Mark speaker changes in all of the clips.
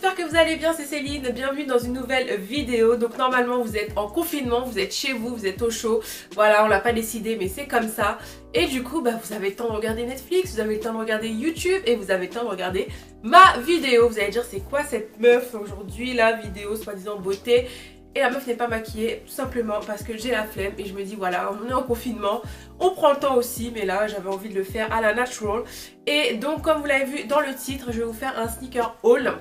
Speaker 1: j'espère que vous allez bien, c'est Céline, bienvenue dans une nouvelle vidéo. Donc normalement vous êtes en confinement, vous êtes chez vous, vous êtes au chaud. Voilà, on l'a pas décidé mais c'est comme ça. Et du coup vous avez le temps de regarder Netflix, vous avez le temps de regarder YouTube et vous avez le temps de regarder ma vidéo. Vous allez dire c'est quoi cette meuf aujourd'hui, la vidéo soi-disant beauté. Et la meuf n'est pas maquillée tout simplement parce que j'ai la flemme et je me dis voilà, on est en confinement, on prend le temps aussi, mais là j'avais envie de le faire à la natural. Et donc comme vous l'avez vu dans le titre, je vais vous faire un sneaker haul.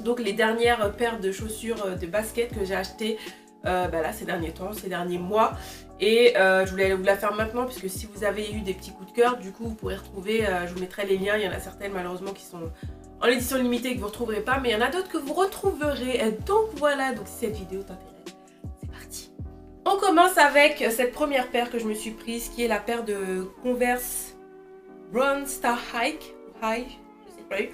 Speaker 1: Donc les dernières paires de chaussures de basket que j'ai achetées là ces derniers temps, ces derniers mois. Et je voulais vous la faire maintenant puisque si vous avez eu des petits coups de cœur, du coup vous pourrez retrouver, je vous mettrai les liens, il y en a certaines malheureusement qui sont en édition limitée que vous ne retrouverez pas, mais il y en a d'autres que vous retrouverez. Donc voilà, donc si cette vidéo t'intéresse, c'est parti. On commence avec cette première paire que je me suis prise, qui est la paire de Converse Brown Star Hike, je sais plus.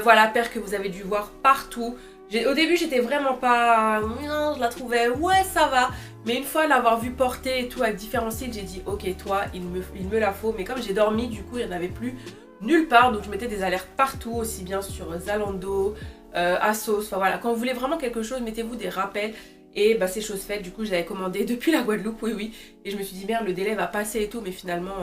Speaker 1: Voilà, paire que vous avez dû voir partout. Au début j'étais vraiment pas, non, je la trouvais, ouais ça va. Mais une fois l'avoir vue porter et tout avec différents styles, j'ai dit ok toi il me la faut. Mais comme j'ai dormi, du coup il n'y en avait plus nulle part, donc je mettais des alertes partout, aussi bien sur Zalando, Asos, enfin voilà, quand vous voulez vraiment quelque chose, mettez-vous des rappels. Et c'est chose faite, du coup j'avais commandé depuis la Guadeloupe, oui, et je me suis dit merde le délai va passer et tout, mais finalement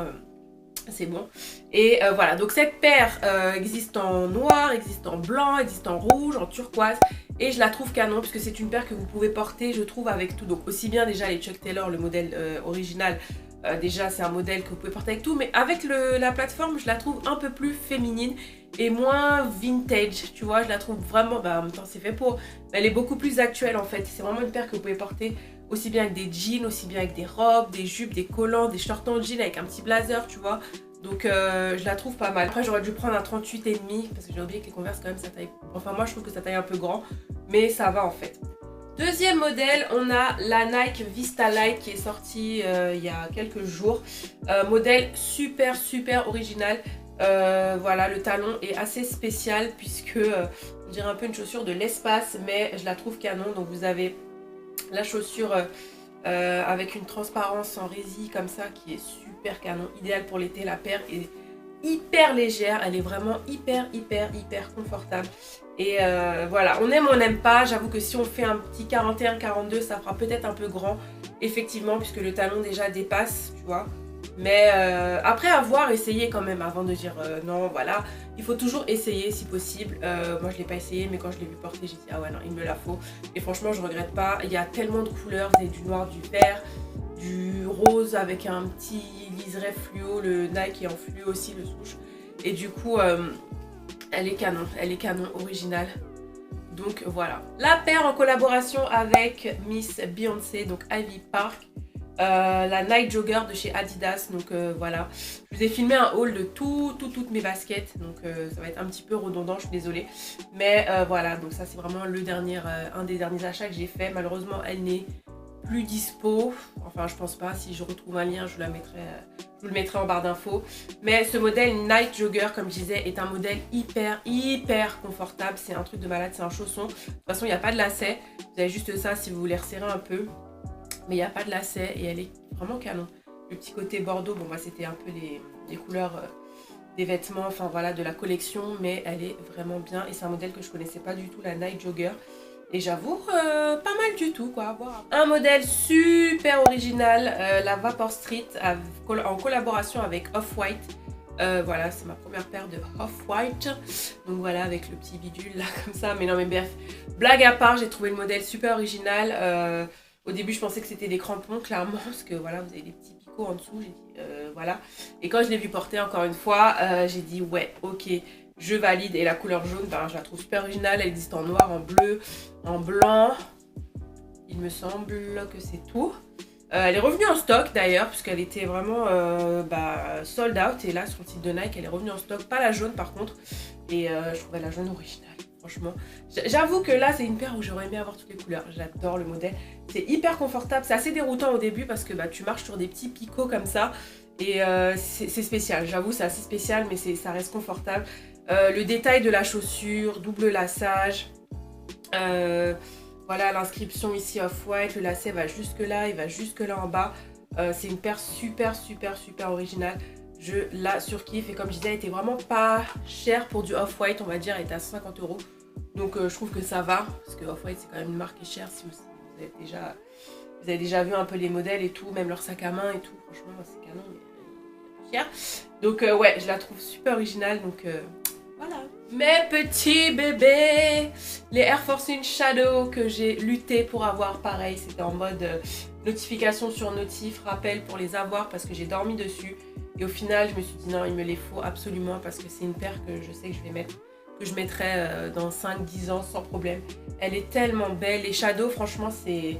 Speaker 1: c'est bon. Et voilà, donc cette paire existe en noir, existe en blanc, existe en rouge, en turquoise, et je la trouve canon, puisque c'est une paire que vous pouvez porter, je trouve, avec tout, donc aussi bien déjà les Chuck Taylor, le modèle original. Déjà c'est un modèle que vous pouvez porter avec tout, mais avec la plateforme je la trouve un peu plus féminine et moins vintage, tu vois, je la trouve vraiment, en même temps c'est fait pour, mais elle est beaucoup plus actuelle en fait. C'est vraiment une paire que vous pouvez porter aussi bien avec des jeans, aussi bien avec des robes, des jupes, des collants, des shorts en jean avec un petit blazer, tu vois. Donc je la trouve pas mal. Après j'aurais dû prendre un 38,5 parce que j'ai oublié que les Converse quand même ça taille, enfin moi je trouve que ça taille un peu grand, mais ça va en fait. Deuxième modèle, on a la Nike Vista Light qui est sortie il y a quelques jours. Modèle super original. Voilà, le talon est assez spécial puisque on dirait un peu une chaussure de l'espace, mais je la trouve canon. Donc vous avez la chaussure avec une transparence en résille comme ça qui est super canon, idéal pour l'été. La paire est hyper légère, elle est vraiment hyper confortable. Et voilà, on aime ou on n'aime pas. J'avoue que si on fait un petit 41-42, ça fera peut-être un peu grand, effectivement, puisque le talon déjà dépasse, tu vois. Mais après avoir essayé quand même, avant de dire non, voilà, il faut toujours essayer si possible. Moi je l'ai pas essayé, mais quand je l'ai vu porter, j'ai dit ah ouais non, il me la faut. Et franchement je regrette pas, il y a tellement de couleurs, vous avez du noir, du vert, du rose avec un petit liseré fluo, le Nike est en fluo aussi, le swoosh. Et du coup elle est canon, originale. Donc voilà. La paire en collaboration avec Miss Beyoncé, donc Ivy Park. La Night Jogger de chez Adidas. Donc voilà. Je vous ai filmé un haul de toutes mes baskets. Donc ça va être un petit peu redondant, je suis désolée. Mais voilà, donc ça c'est vraiment le dernier, un des derniers achats que j'ai fait. Malheureusement elle n'est plus dispo, enfin je pense pas, si je retrouve un lien je vous le mettrai en barre d'infos. Mais ce modèle Night Jogger, comme je disais, est un modèle hyper confortable, c'est un truc de malade, c'est un chausson. De toute façon il n'y a pas de lacet, vous avez juste ça si vous voulez resserrer un peu, mais il n'y a pas de lacet et elle est vraiment canon. Le petit côté bordeaux, bon c'était un peu les couleurs des vêtements, enfin voilà, de la collection, mais elle est vraiment bien et c'est un modèle que je connaissais pas du tout, la Night Jogger. Et j'avoue, pas mal du tout quoi. Voir. Un modèle super original, la Vapor Street, en collaboration avec Off-White. Voilà, c'est ma première paire de Off-White. Donc voilà, avec le petit bidule là comme ça. Mais non mais bref, blague à part, j'ai trouvé le modèle super original. Au début, je pensais que c'était des crampons, clairement, parce que voilà, vous avez des petits picots en dessous. J'ai dit, voilà. Et quand je l'ai vu porter encore une fois, j'ai dit ouais, ok. Je valide. Et la couleur jaune, je la trouve super originale. Elle existe en noir, en bleu, en blanc. Il me semble que c'est tout. Elle est revenue en stock d'ailleurs, puisqu'elle était vraiment sold out. Et là, sur le site de Nike, elle est revenue en stock. Pas la jaune par contre. Et je trouvais la jaune originale. Franchement, j'avoue que là, c'est une paire où j'aurais aimé avoir toutes les couleurs. J'adore le modèle. C'est hyper confortable. C'est assez déroutant au début parce que tu marches sur des petits picots comme ça. Et c'est spécial. J'avoue, c'est assez spécial, mais ça reste confortable. Le détail de la chaussure, double laçage, voilà l'inscription ici Off-White, le lacet va jusque là, il va jusque là en bas. C'est une paire super originale, je la surkiffe et comme je disais elle était vraiment pas chère pour du Off-White, on va dire, elle était à 50 €. Donc je trouve que ça va, parce que Off-White c'est quand même une marque qui est chère si vous avez déjà vu un peu les modèles et tout, même leur sac à main et tout, franchement c'est canon, mais cher. Donc ouais, je la trouve super originale, donc voilà. Mes petits bébés, les Air Force One Shadow que j'ai lutté pour avoir, pareil, c'était en mode notification sur notif, rappel pour les avoir parce que j'ai dormi dessus. Et au final, je me suis dit non, il me les faut absolument parce que c'est une paire que je sais que je vais mettre, que je mettrai dans 5-10 ans sans problème. Elle est tellement belle. Les Shadow, franchement, c'est...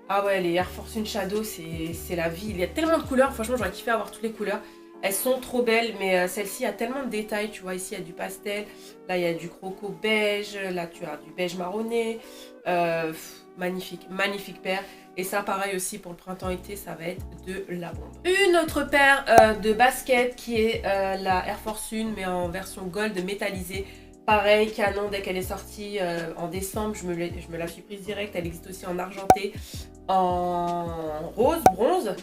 Speaker 1: Ah ouais, les Air Force One Shadow, c'est la vie. Il y a tellement de couleurs, franchement, j'aurais kiffé avoir toutes les couleurs. Elles sont trop belles, mais celle-ci a tellement de détails. Tu vois, ici, il y a du pastel. Là, il y a du croco beige. Là, tu as du beige marronné. Magnifique, magnifique paire. Et ça, pareil aussi, pour le printemps-été, ça va être de la bombe. Une autre paire de baskets qui est la Air Force One, mais en version gold métallisée. Pareil, canon, dès qu'elle est sortie en décembre, je me la suis prise direct. Elle existe aussi en argenté, en rose, bronze.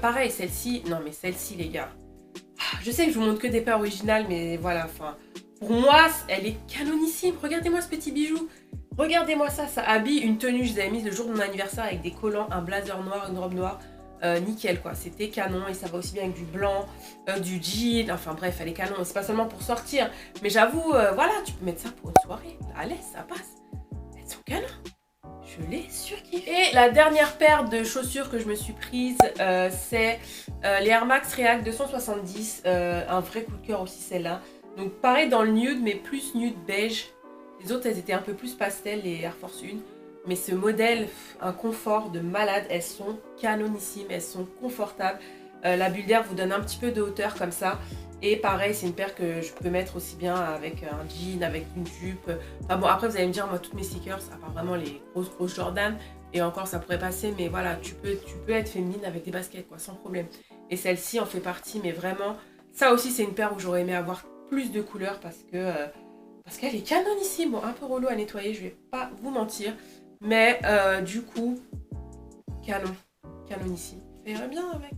Speaker 1: Pareil, celle-ci, non mais celle-ci les gars, je sais que je vous montre que des paires originales, mais voilà, enfin, pour moi, elle est canonissime. Regardez-moi ce petit bijou. Regardez-moi ça, ça habille une tenue, je vous avais mise le jour de mon anniversaire avec des collants, un blazer noir, une robe noire. Nickel quoi, c'était canon et ça va aussi bien avec du blanc, du jean, enfin bref, elle est canon. C'est pas seulement pour sortir, mais j'avoue, voilà, tu peux mettre ça pour une soirée. Allez, ça passe. Elles sont canon. Je l'ai surkiffé. Et la dernière paire de chaussures que je me suis prise, c'est les Air Max React 270. Un vrai coup de cœur aussi celle-là. Donc pareil dans le nude, mais plus nude beige. Les autres, elles étaient un peu plus pastel, les Air Force One. Mais ce modèle, un confort de malade. Elles sont canonissimes, elles sont confortables. La bulle d'air vous donne un petit peu de hauteur comme ça. Et pareil, c'est une paire que je peux mettre aussi bien avec un jean, avec une jupe. Enfin bon, après vous allez me dire, moi toutes mes sneakers, à part vraiment les grosses Jordan, et encore ça pourrait passer, mais voilà, tu peux être féminine avec des baskets quoi, sans problème. Et celle-ci en fait partie, mais vraiment, ça aussi c'est une paire où j'aurais aimé avoir plus de couleurs parce qu'elle est canonissime. Bon, un peu relou à nettoyer, je vais pas vous mentir, mais du coup, canonissime. Ça irait bien avec...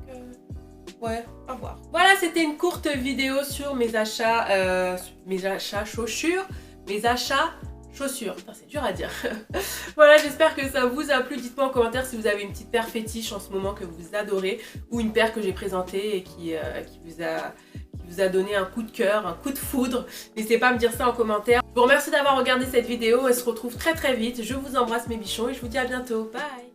Speaker 1: Ouais, à voir. Voilà, c'était une courte vidéo sur mes achats chaussures, mes achats chaussures. C'est dur à dire. Voilà, j'espère que ça vous a plu. Dites-moi en commentaire si vous avez une petite paire fétiche en ce moment que vous adorez ou une paire que j'ai présentée et qui vous a donné un coup de cœur, un coup de foudre. N'hésitez pas à me dire ça en commentaire. Je vous remercie d'avoir regardé cette vidéo. Elle se retrouve très vite. Je vous embrasse mes bichons et je vous dis à bientôt. Bye!